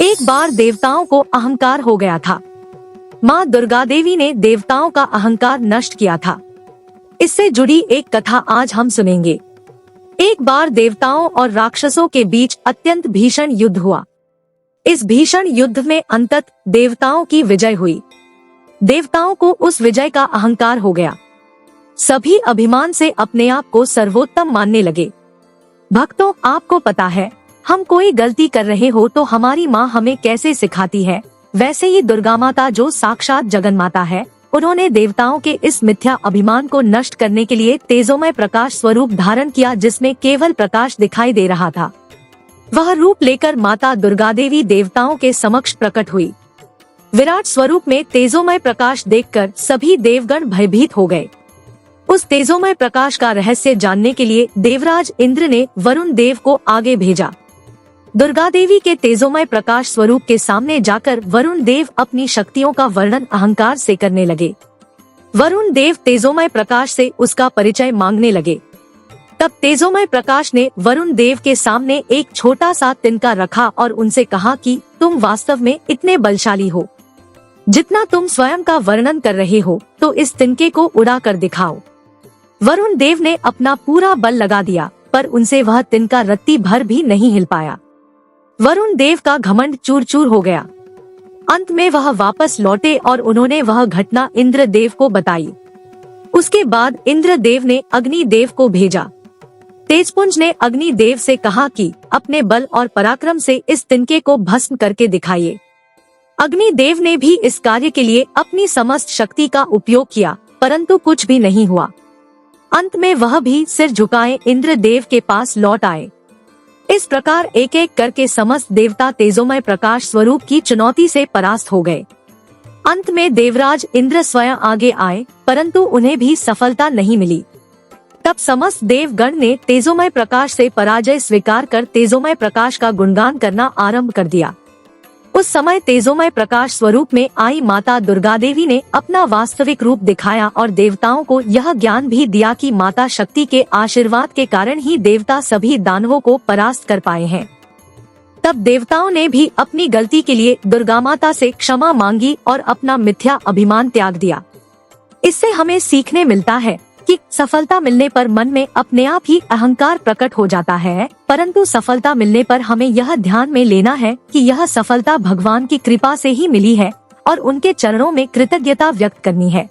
एक बार देवताओं को अहंकार हो गया था। माँ दुर्गा देवी ने देवताओं का अहंकार नष्ट किया था। इससे जुड़ी एक कथा आज हम सुनेंगे। एक बार देवताओं और राक्षसों के बीच अत्यंत भीषण युद्ध हुआ। इस भीषण युद्ध में अंततः देवताओं की विजय हुई। देवताओं को उस विजय का अहंकार हो गया। सभी अभिमान से अपने आप को सर्वोत्तम मानने लगे। भक्तों, आपको पता है, हम कोई गलती कर रहे हो तो हमारी माँ हमें कैसे सिखाती है, वैसे ही दुर्गा माता जो साक्षात जगन माता है, उन्होंने देवताओं के इस मिथ्या अभिमान को नष्ट करने के लिए तेजोमय प्रकाश स्वरूप धारण किया, जिसमें केवल प्रकाश दिखाई दे रहा था। वह रूप लेकर माता दुर्गा देवी देवताओं के समक्ष प्रकट हुई। विराट स्वरूप में तेजोमय प्रकाश देखकर सभी देवगण भयभीत हो गए। उस तेजोमय प्रकाश का रहस्य जानने के लिए देवराज इंद्र ने वरुण देव को आगे भेजा। दुर्गा देवी के तेजोमय प्रकाश स्वरूप के सामने जाकर वरुण देव अपनी शक्तियों का वर्णन अहंकार से करने लगे। वरुण देव तेजोमय प्रकाश से उसका परिचय मांगने लगे। तब तेजोमय प्रकाश ने वरुण देव के सामने एक छोटा सा तिनका रखा और उनसे कहा कि तुम वास्तव में इतने बलशाली हो, जितना तुम स्वयं का वर्णन कर रहे हो, तो इस तिनके को उड़ा कर दिखाओ। वरुण देव ने अपना पूरा बल लगा दिया, पर उनसे वह तिनका रत्ती भर भी नहीं हिल पाया। वरुण देव का घमंड चूर चूर हो गया। अंत में वह वापस लौटे और उन्होंने वह घटना इंद्रदेव को बताई। उसके बाद इंद्रदेव ने अग्निदेव को भेजा। तेजपुंज ने अग्निदेव से कहा कि अपने बल और पराक्रम से इस तिनके को भस्म करके दिखाइए। अग्निदेव ने भी इस कार्य के लिए अपनी समस्त शक्ति का उपयोग किया, परंतु कुछ भी नहीं हुआ। अंत में वह भी सिर झुकाए इंद्रदेव के पास लौट आए। इस प्रकार एक एक करके समस्त देवता तेजोमय प्रकाश स्वरूप की चुनौती से परास्त हो गए। अंत में देवराज इंद्र स्वयं आगे आए, परंतु उन्हें भी सफलता नहीं मिली। तब समस्त देवगण ने तेजोमय प्रकाश से पराजय स्वीकार कर तेजोमय प्रकाश का गुणगान करना आरंभ कर दिया। उस समय तेजोमय प्रकाश स्वरूप में आई माता दुर्गा देवी ने अपना वास्तविक रूप दिखाया और देवताओं को यह ज्ञान भी दिया कि माता शक्ति के आशीर्वाद के कारण ही देवता सभी दानवों को परास्त कर पाए हैं। तब देवताओं ने भी अपनी गलती के लिए दुर्गा माता से क्षमा मांगी और अपना मिथ्या अभिमान त्याग दिया। इससे हमें सीखने मिलता है कि सफलता मिलने पर मन में अपने आप ही अहंकार प्रकट हो जाता है, परंतु सफलता मिलने पर हमें यह ध्यान में लेना है कि यह सफलता भगवान की कृपा से ही मिली है और उनके चरणों में कृतज्ञता व्यक्त करनी है।